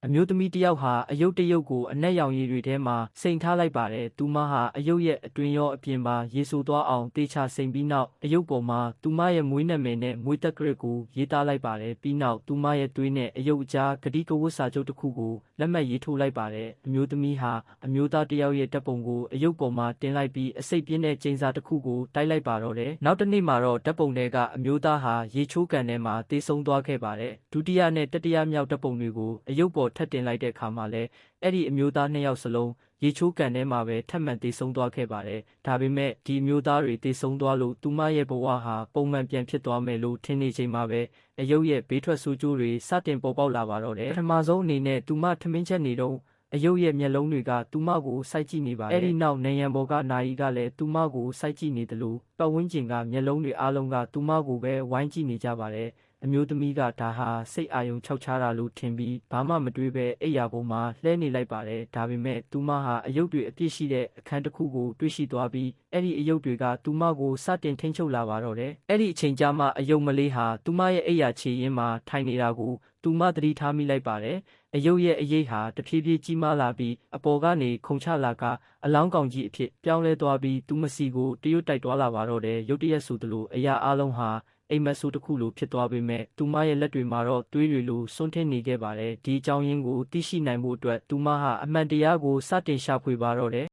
အမျိုးသမီးတစ်ယောက်ဟာအယုတ်တစ်ယုတ်ကိုအနက်ရောင်ရည်တွေထဲမှာစိန်ထားလိုက်ပါတယ်။သူမဟာအယုတ်ရဲ့အတွင်းရောအပြင်ပါရေဆိုသွားအောင်တေချာစိန်ပြီးနောက်အယုတ်ပေါ်မှာသူမရဲ့မွေးနာမည်နဲ့မွေးတက်ကရစ်ကိုရေးသားလိုက်ပါတယ်။ပြီးနောက်သူမရဲ့သွေးနဲ့အယုတ်အကြားဂတိကဝတ်စာချုပ်တစ်ခုကိုလက်မှတ်ရေးထိုးလိုက်ပါတယ်။အမျိုးသမီးဟာအမျိုးသားတစ်ယောက်ရဲ့တပ်ပုံကိုအယုတ်ပေါ်မှာတင်လိုက်ပြီးအစိတ်ပြင်းတဲ့ကျင်းစာတစ်ခုကိုတိုက်လိုက်ပါတော့တယ်။နောက်တစ်နေ့မှာတော့ဓာတ်ပုံတွေကအမျိုးသားဟာရေချိုးကန်ထဲမှာတေဆုံးသွားခဲ့ပါတယ်။ဒုတိယနဲ့တတိယမြောက်ဓာတ်ပုံတွေကိုအယုတ်ပေါ်ထပ်တင်လိုက်တဲ့အခါမှာလည်းအဲ့ဒီအမျိုးသားနှစ်ယောက်စလုံးရေချိုးကန်ထဲမှာပဲထပ်မံတေဆုံးသွားခဲ့ပါတယ်။ဒါပေမဲ့ဒီအမျိုးသားတွေတေဆုံးသွားလို့သူမရဲ့ဘဝဟာပုံမှန်ပြန်ဖြစ်သွားမယ်လို့ထင်နေချိန်မှာပဲအယုတ်ရဲ့ဘေးထွက်ဆိုးကျိုးတွေစတင်ပေါ်ပေါက်လာပါတော့တယ်။ပထမဆုံးအနေနဲ့သူမထမင်းချက်နေတော့အယုတ်ရဲ့မျက်လုံးတွေကသူမကိုစိုက်ကြည့်နေပါတယ်။အဲ့ဒီနောက်နေရန်ဘော်ကနာယီကလည်းသူမကိုစိုက်ကြည့်နေတယ်လို့ပတ်ဝန်းကျင်ကမျက်လုံးတွေအားလုံးကသူမကိုပဲဝိုင်းကြည့်နေကြပါတယ်။အမျိုးသမီးကဒါဟာစိတ်အာရုံခြောက်ခြားတာလို့ထင်ပြီးဘာမှမတွေးပဲအိယာပေါ်မှာလှဲနေလိုက်ပါတယ်။ဒါပေမဲ့သူမဟာအယုတ်တွေအပြည့်ရှိတဲ့အခန်းတစ်ခုကိုတွေ့ရှိသွားပြီးအဲ့ဒီအယုတ်တွေကသူမကိုစတင်ထိန်းချုပ်လာပါတော့တယ်။အဲ့ဒီအချိန်ကြာမှအယုတ်မလေးဟာသူမရဲ့အိယာခြေရင်းမှာထိုင်နေတာကိုသူမသတိထားမိလိုက်ပါတယ်။အယုတ်ရဲ့အရေးဟာတဖြည်းဖြည်းကြီးမားလာပြီးအပေါ်ကနေခုန်ချလာကအလောင်းကောင်ကြီးအဖြစ်ပြောင်းလဲသွားပြီးသူမစီကိုတရွတ်တိုက်သွားလာပါတော့တယ်။ရုတ်တရက်ဆိုသလိုအရာအလုံးဟာအိမ်မက်ဆိုးတစ်ခုလိုဖြစ်သွားပေမဲ့သူမရဲ့လက်တွေမှာတော့သွေးတွေလိုစွန့်ထင်းနေခဲ့ပါတယ်။ဒီအကြောင်းရင်းကိုသိရှိနိုင်ဖို့အတွက်သူမဟာအမှန်တရားကိုစတင်ရှာဖွေပါတော့တယ်